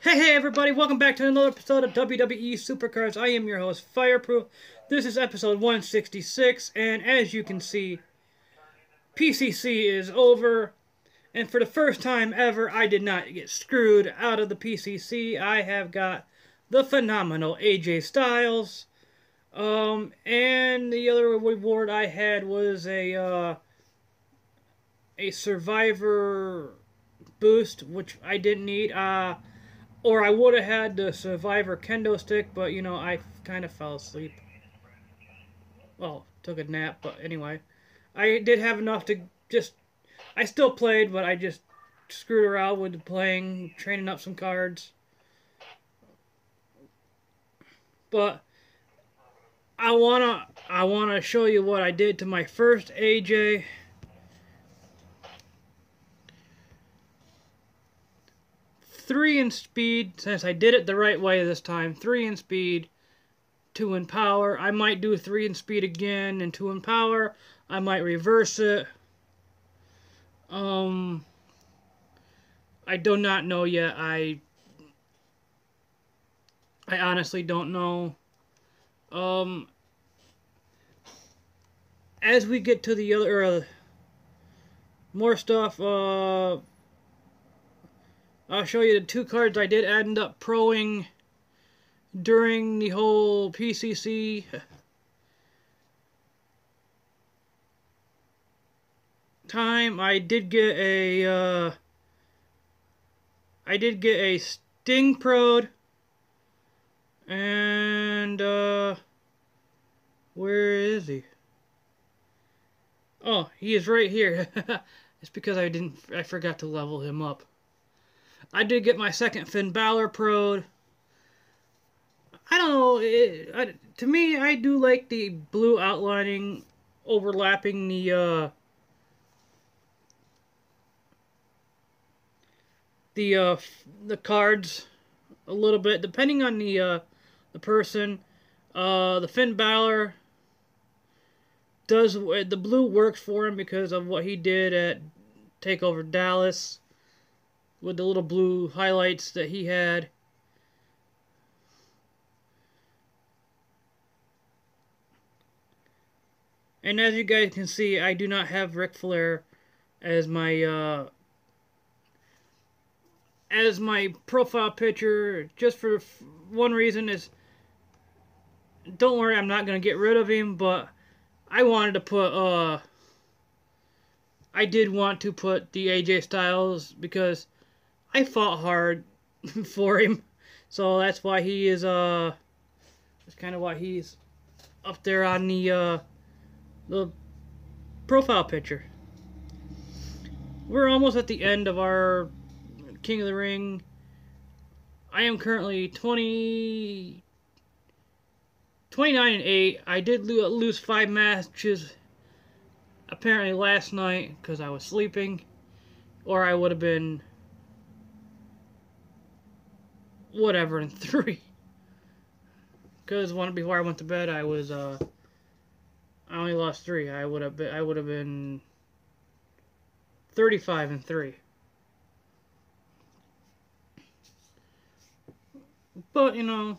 Hey everybody, welcome back to another episode of WWE SUPERCARDS. I am your host, Fireproof. This is episode 166, and as you can see, PCC is over. And for the first time ever, I did not get screwed out of the PCC. I have got the phenomenal AJ Styles. And the other reward I had was a Survivor boost, which I didn't need. Or I would have had the Survivor kendo stick, but, you know, I kind of fell asleep. Well, took a nap, but anyway. I did have enough to just... I still played, but I just screwed around with playing, training up some cards. But I wanna show you what I did to my first AJ. 3 in speed, since I did it the right way this time. 3 in speed, 2 in power. I might do 3 in speed again and 2 in power. I might reverse it. I do not know yet. I honestly don't know. As we get to the other more stuff, I'll show you the 2 cards I did end up proing during the whole PCC. Time. I did get a Sting Prod, and where is he? Oh, he is right here. It's because I forgot to level him up. I did get my second Finn Balor Prod. I don't know. To me, I do like the blue outlining overlapping the cards a little bit, depending on the person. The Finn Balor the blue works for him because of what he did at TakeOver Dallas with the little blue highlights that he had. And as you guys can see, I do not have Ric Flair as my profile picture, just for one reason is, don't worry, I'm not going to get rid of him, but I wanted to put, I did want to put the AJ Styles because I fought hard for him, so that's why he is, that's kind of why he's up there on the profile picture. We're almost at the end of our King of the Ring. I am currently 29 and 8. I did lose 5 matches apparently last night because I was sleeping, or I would have been whatever in 3. Because before I went to bed, I was I only lost 3. I would have been 35 and 3. But, you know,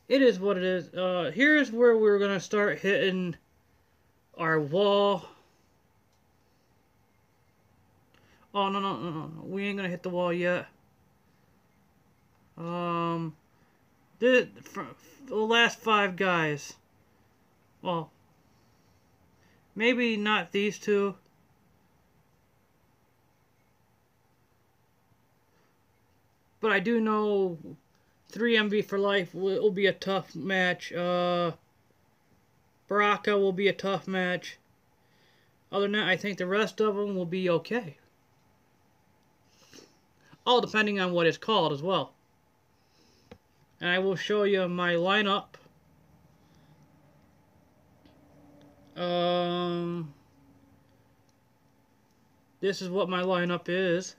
it is what it is. Here's where we're going to start hitting our wall. Oh, no. We ain't going to hit the wall yet. The last 5 guys. Well, maybe not these 2. But I do know 3MV for life will be a tough match. Baraka will be a tough match. Other than that, I think the rest of them will be okay. All depending on what it's called as well. And I will show you my lineup. This is what my lineup is.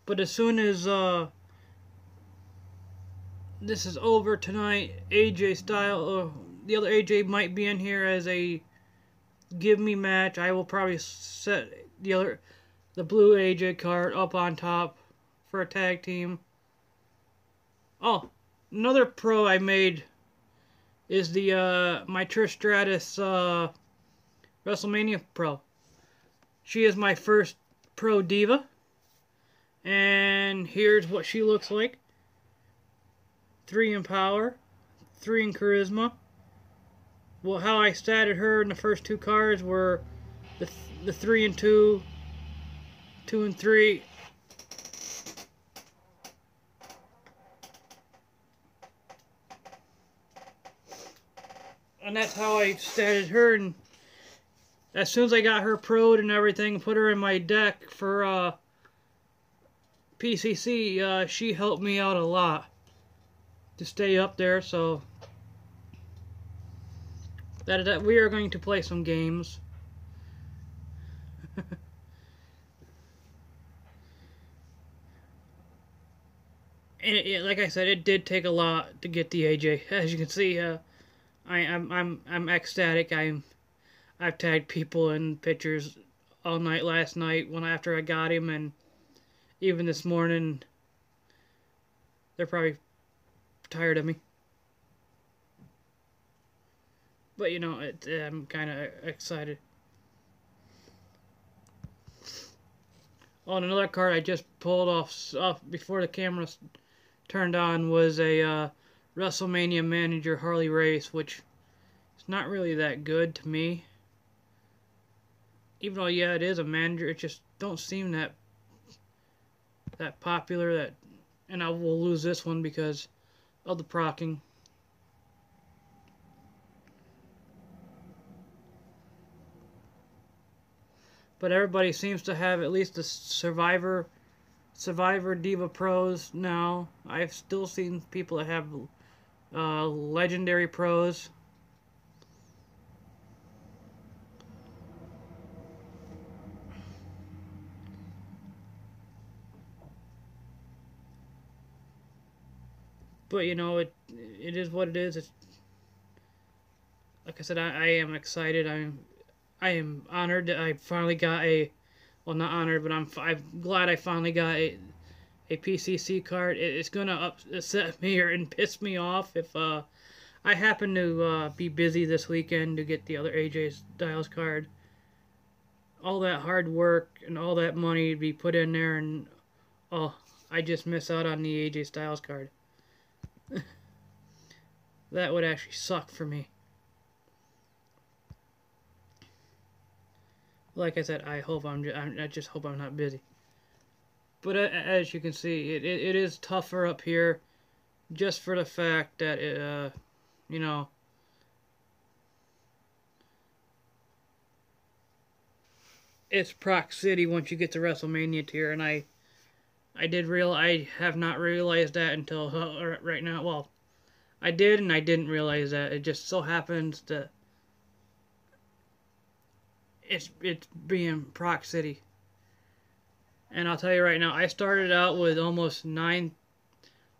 But as soon as this is over tonight, AJ Styles, the other AJ might be in here as a give me match, I will probably set the blue AJ card up on top for a tag team. Oh, another pro I made is the my Trish Stratus WrestleMania pro. She is my first pro diva, and here's what she looks like. 3 in power, 3 in charisma. Well, how I statted her in the first 2 cards were the 3 and 2, 2 and 3. And that's how I statted her. And as soon as I got her pro'd and everything, put her in my deck for PCC, she helped me out a lot to stay up there. So that we are going to play some games. And like I said, it did take a lot to get the AJ. As you can see, I'm ecstatic. I've tagged people in pictures all night last night after I got him, and even this morning. They're probably tired of me, but you know, I'm kind of excited. Oh, and another card I just pulled off before the camera turned on was a WrestleMania manager Harley Race, which is not really that good to me. Even though, yeah, it is a manager, it just don't seem that popular. And I will lose this one because of the procking. But everybody seems to have at least the Survivor Diva Pros now. I've still seen people that have Legendary Pros. But you know, it is what it is. It's, like I said, I am excited. I am honored that I finally got well, not honored, but I'm glad I finally got a PCC card. It's gonna upset me and piss me off if I happen to be busy this weekend to get the other AJ Styles card. All that hard work and all that money to be put in there, and oh, I just miss out on the AJ Styles card. That would actually suck for me. Like I said, I just hope I'm not busy. But as you can see, it is tougher up here, just for the fact that you know, it's Proc City once you get to WrestleMania tier, and I have not realized that until right now. Well, I did and I didn't realize that. It just so happens that it's being Proc City. And I'll tell you right now, I started out with almost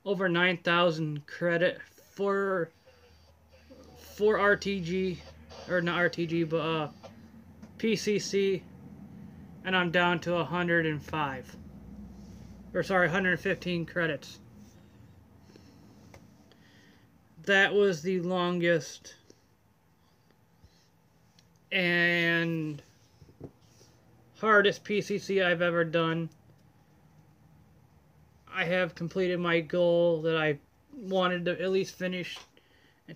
over 9,000 credit for RTG, or not RTG, but PCC, and I'm down to 105. Or sorry, 115 credits. That was the longest and hardest PCC I've ever done. I have completed my goal that I wanted to at least finish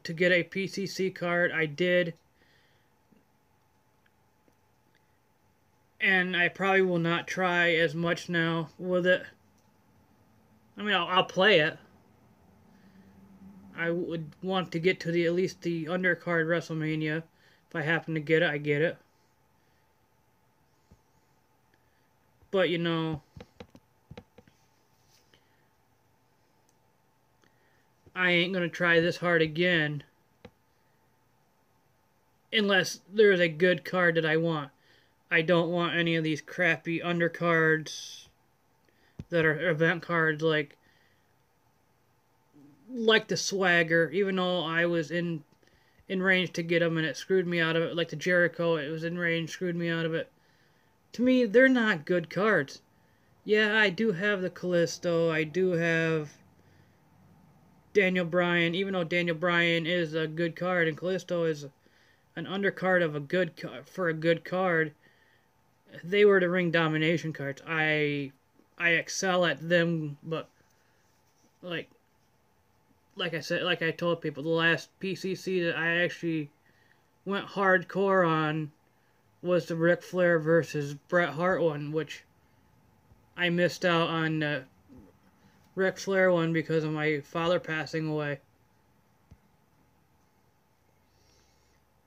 to get a PCC card. I did. And I probably will not try as much now with it. I mean, I'll play it. I would want to get to at least the undercard WrestleMania. If I happen to get it, I get it. But, you know, I ain't going to try this hard again unless there's a good card that I want. I don't want any of these crappy undercards that are event cards like the Swagger. Even though I was in in range to get them, and it screwed me out of it. Like the Jericho, it was in range, screwed me out of it. To me, they're not good cards. Yeah, I do have the Kalisto. I do have Daniel Bryan, even though Daniel Bryan is a good card and Kalisto is an undercard of a good for a good card. They were the ring domination cards. I excel at them, but like I said, like I told people, the last PCC that I actually went hardcore on was the Ric Flair versus Bret Hart one, which I missed out on the Ric Flair one because of my father passing away.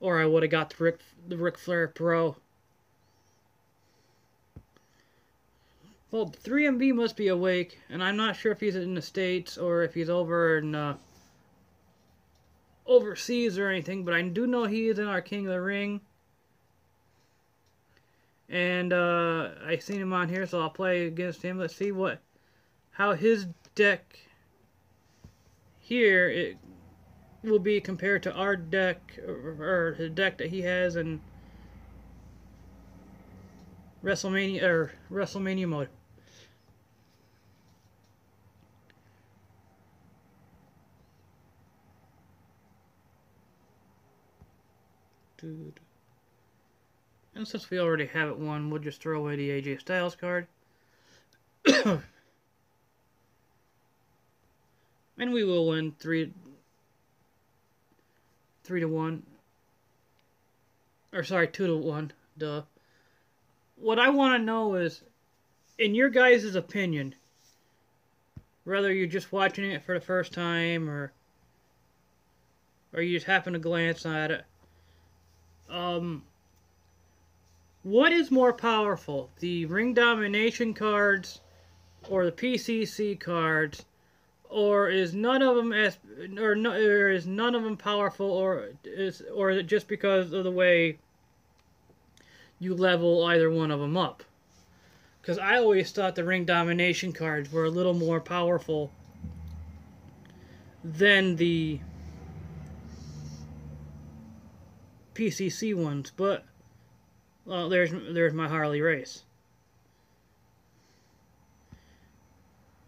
Or I would have got the Ric Flair Pro. Well, 3MB must be awake, and I'm not sure if he's in the States or if he's over in overseas or anything, but I do know he is in our King of the Ring. And I seen him on here, so I'll play against him. Let's see how his deck here it will be compared to our deck, or the deck that he has in WrestleMania mode. Dude. And since we already have it won, we'll just throw away the AJ Styles card. And we will win 3-1. Or sorry, 2-1. Duh. What I want to know is, in your guys' opinion, whether you're just watching it for the first time or you just happen to glance at it, what is more powerful, the ring domination cards or the PCC cards, or is none of them is none of them powerful, or is it just because of the way you level either one of them up? Because I always thought the ring domination cards were a little more powerful than the PCC ones, but well, there's my Harley Race.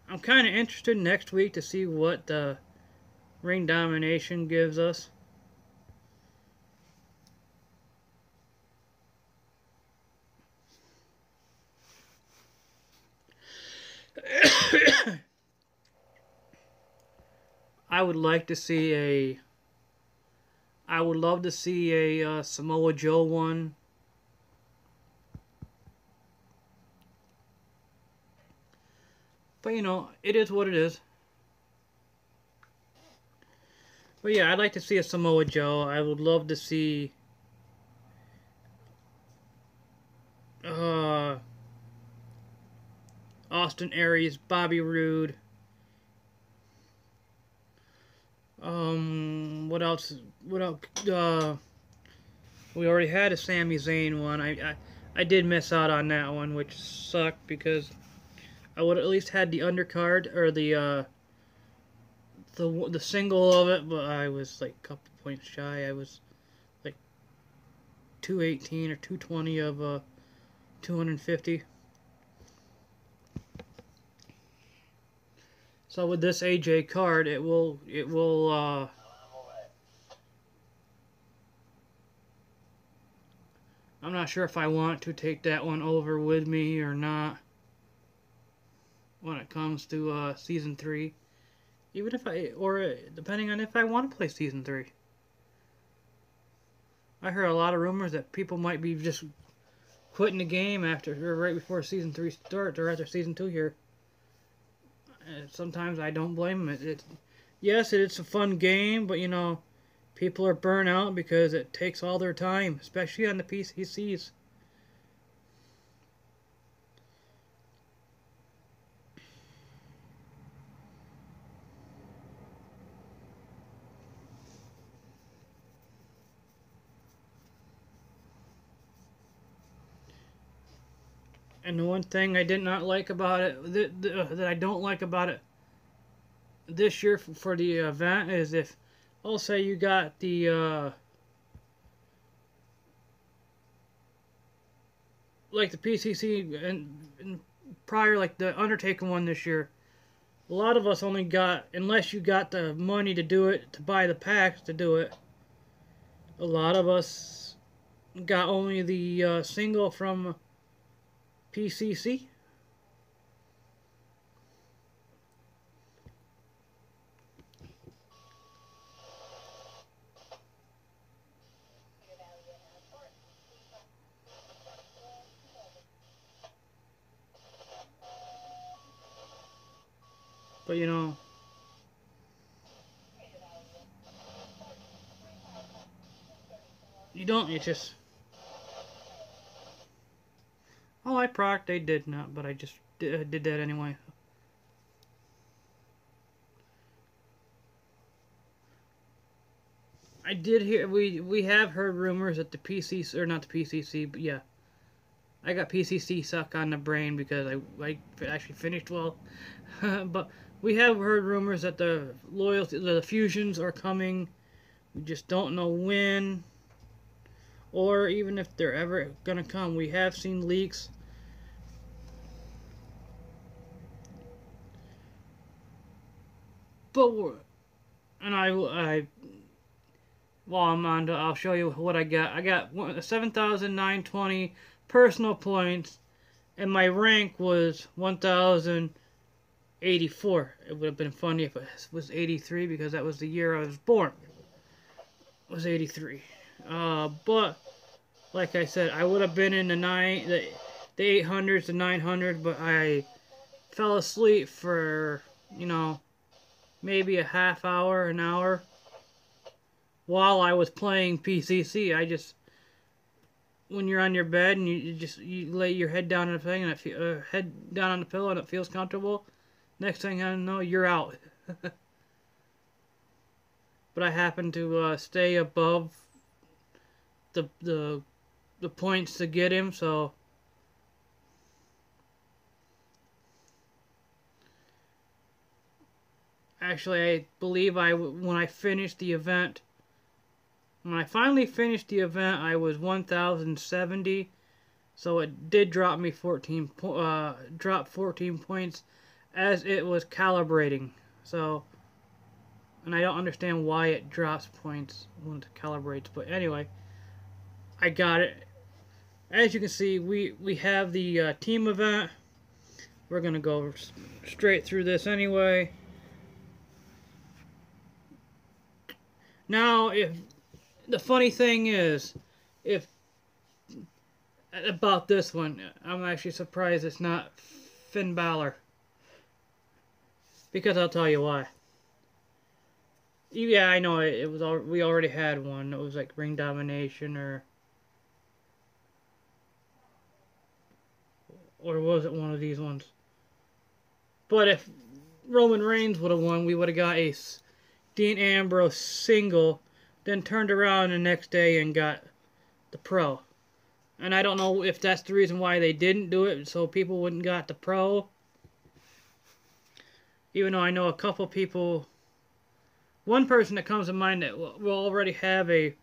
I'm kind of interested next week to see what the ring domination gives us. I would love to see a Samoa Joe one. But, you know, it is what it is. But, yeah, I'd like to see a Samoa Joe. I would love to see Austin Aries, Bobby Roode. What else? We already had a Sami Zayn one. I did miss out on that one, which sucked because I would at least had the undercard or the single of it, but I was like a couple points shy. I was like 218 or 220 of 250. So with this AJ card, it will I'm not sure if I want to take that one over with me or not when it comes to Season 3. Even if depending on if I want to play Season 3. I heard a lot of rumors that people might be just quitting the game right before Season 3 starts, or after Season 2 here. Sometimes I don't blame them. Yes, it's a fun game, but you know, people are burnt out because it takes all their time, especially on the PCCs. And the one thing I did not like about it, that I don't like about it this year for the event, is if, I'll say you got the like the PCC and prior, like the Undertaker one this year, a lot of us only got, unless you got the money to do it, to buy the packs to do it, a lot of us got only the single from PCC. But you know, you don't, you just, oh, I proc, they did not, but I just did that anyway. I did hear, we have heard rumors that the PCC, or not the PCC, but yeah, I got PCC suck on the brain because I actually finished well, but we have heard rumors that the fusions are coming. We just don't know when, or even if they're ever gonna come. We have seen leaks. But while I'm on, I'll show you what I got. I got 7,920 personal points, and my rank was 1,084. It would have been funny if it was 83 because that was the year I was born. It was 83. But like I said, I would have been in the 800s, the 900s, but I fell asleep for, you know, maybe a half hour, an hour, while I was playing PCC. I just, when you're on your bed and you lay your head down on the thing and head down on the pillow and it feels comfortable, next thing I know, you're out. But I happen to stay above the points to get him, so actually I believe when I finished the event, when I finally finished the event, I was 1,070, so it did drop me 14 points as it was calibrating. So, and I don't understand why it drops points when it calibrates, but anyway, I got it. As you can see, we have the team event. We're gonna go straight through this anyway. Now, if the funny thing is, about this one, I'm actually surprised it's not Finn Balor, because I'll tell you why. Yeah, I know it was. We already had one. It was like Ring Domination, or was it one of these ones? But if Roman Reigns would have won, we would have got a Dean Ambrose single, then turned around the next day and got the pro. And I don't know if that's the reason why they didn't do it, so people wouldn't got the pro. Even though I know a couple people, one person that comes to mind that will already have a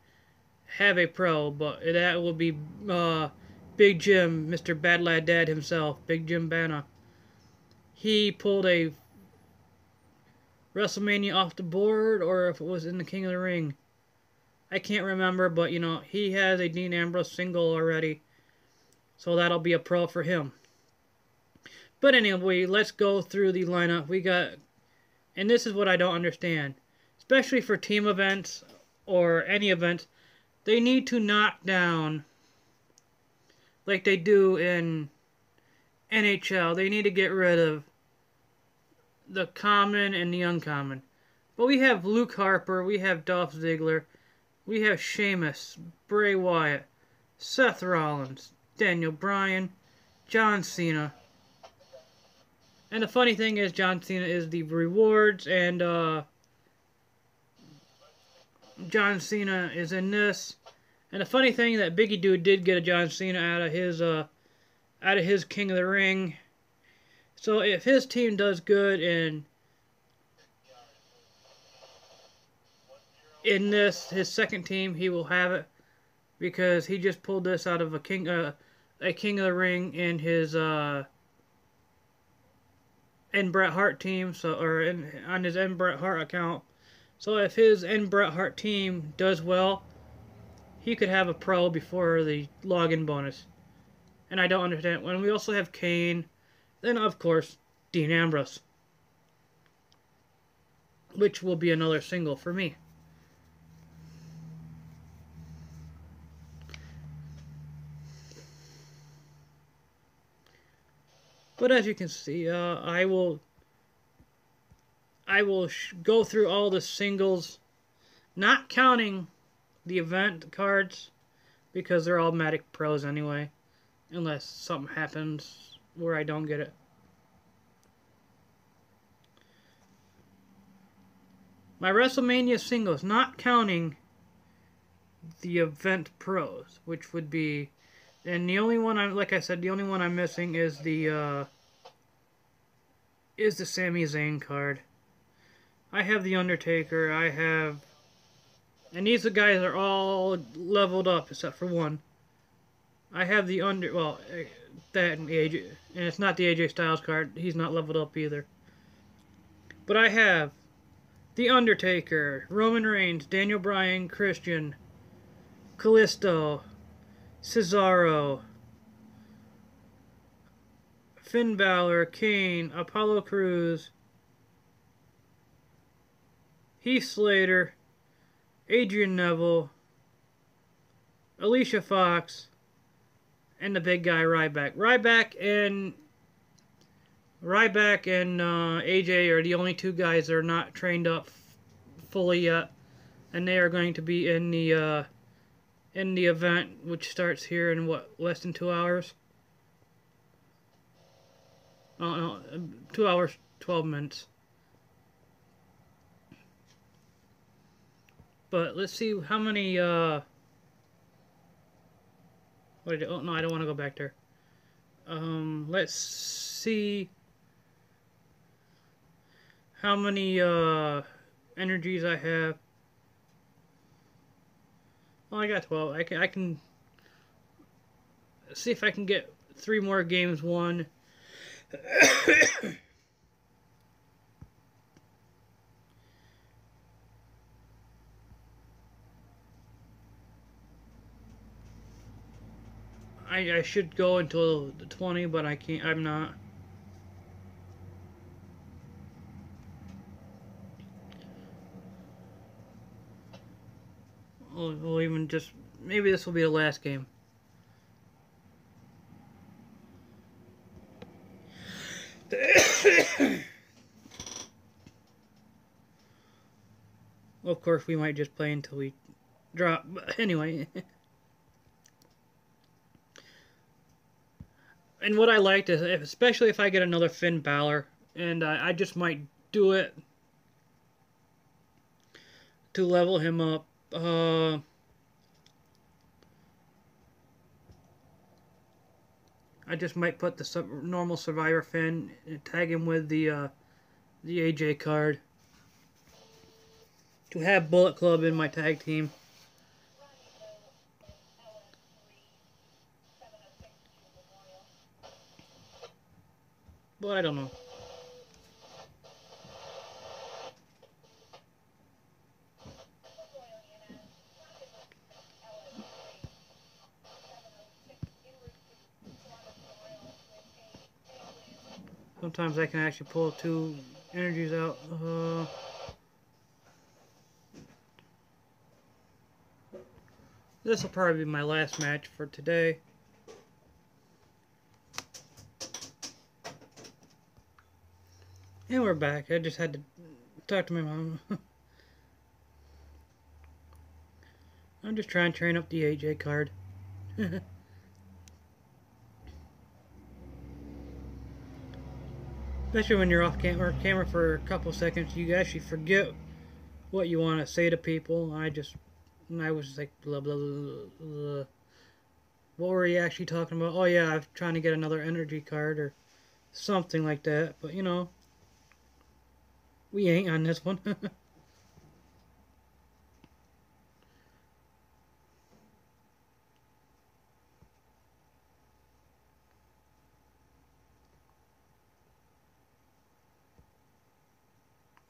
pro, but that will be Big Jim, Mr. Bad Lad Dad himself, Big Jim Bana. He pulled a WrestleMania off the board, or if it was in the King of the Ring. I can't remember, but you know, he has a Dean Ambrose single already, so that'll be a pro for him. But anyway, let's go through the lineup. We got, and this is what I don't understand, especially for team events or any event, they need to knock down, like they do in NHL, they need to get rid of the common and the uncommon. But we have Luke Harper, we have Dolph Ziggler, we have Sheamus, Bray Wyatt, Seth Rollins, Daniel Bryan, John Cena. And the funny thing is, John Cena is the rewards, and John Cena is in this. And the funny thing that Biggie Dude did get a John Cena out of his King of the Ring. So if his team does good in this, his second team, he will have it, because he just pulled this out of a a King of the Ring in his in Bret Hart team, on his Bret Hart account. So if his Bret Hart team does well, he could have a pro before the login bonus. And I don't understand. When we also have Kane, then of course Dean Ambrose, which will be another single for me. But as you can see, I will go through all the singles, not counting the event cards, because they're automatic pros anyway, unless something happens where I don't get it. My WrestleMania singles, not counting the event pros, which would be, and the only one like I said, the only one I'm missing is the Sami Zayn card. I have the Undertaker. And these guys are all leveled up except for one. I have the that and AJ, and it's not the AJ Styles card. He's not leveled up either. But I have the Undertaker, Roman Reigns, Daniel Bryan, Christian, Kalisto, Cesaro, Finn Balor, Kane, Apollo Crews, Heath Slater, Adrian Neville, Alicia Fox, and the big guy Ryback. Ryback and AJ are the only two guys that are not trained up fully yet, and they are going to be in the event, which starts here in less than 2 hours. Oh no, 2 hours 12 minutes. But let's see how many. Oh no, I don't want to go back there. Let's see how many energies I have. Well, I got 12. I can see if I can get 3 more games won. I should go until the 20, but I can't. I'm not. We'll even just, maybe this will be the last game. Well, of course, we might just play until we drop. But anyway. And what I liked is, especially if I get another Finn Balor, and I just might do it to level him up. I just might put the normal Survivor Finn and tag him with the AJ card to have Bullet Club in my tag team. But I don't know. Sometimes I can actually pull 2 energies out. This will probably be my last match for today. And we're back. I just had to talk to my mom. I'm just trying to train up the AJ card. Especially when you're off camera for a couple seconds, you actually forget what you want to say to people. I was just like, blah, blah, blah, blah. What were you actually talking about? Oh yeah, I'm trying to get another energy card or something like that. But you know, we ain't on this one.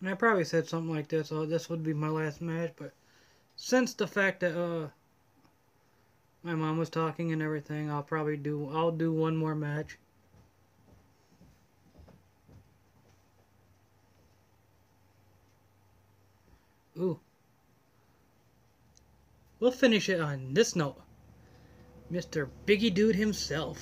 And I probably said something like this, oh, this would be my last match, but since the fact that my mom was talking and everything, I'll do one more match. Ooh. We'll finish it on this note. Mr. Biggie Dude himself.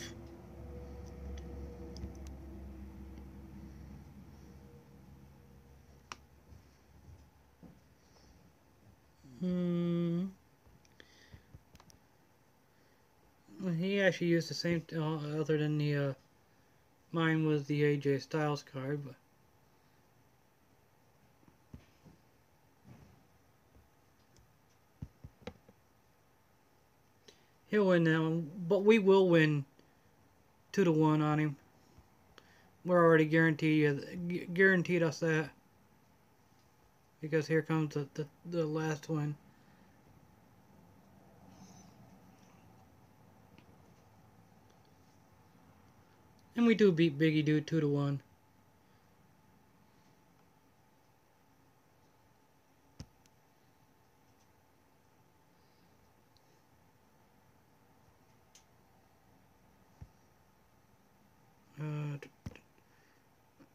He actually used the same, other than the, mine was the AJ Styles card, but. He'll win that one, but we will win 2-1 on him. We're already guaranteed us that. Because here comes the last one. And we do beat Biggie Dude 2-1.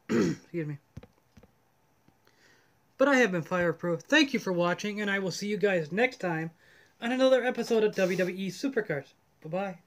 Excuse me. But I have been Fireproof. Thank you for watching, and I will see you guys next time on another episode of WWE SuperCards. Bye-bye.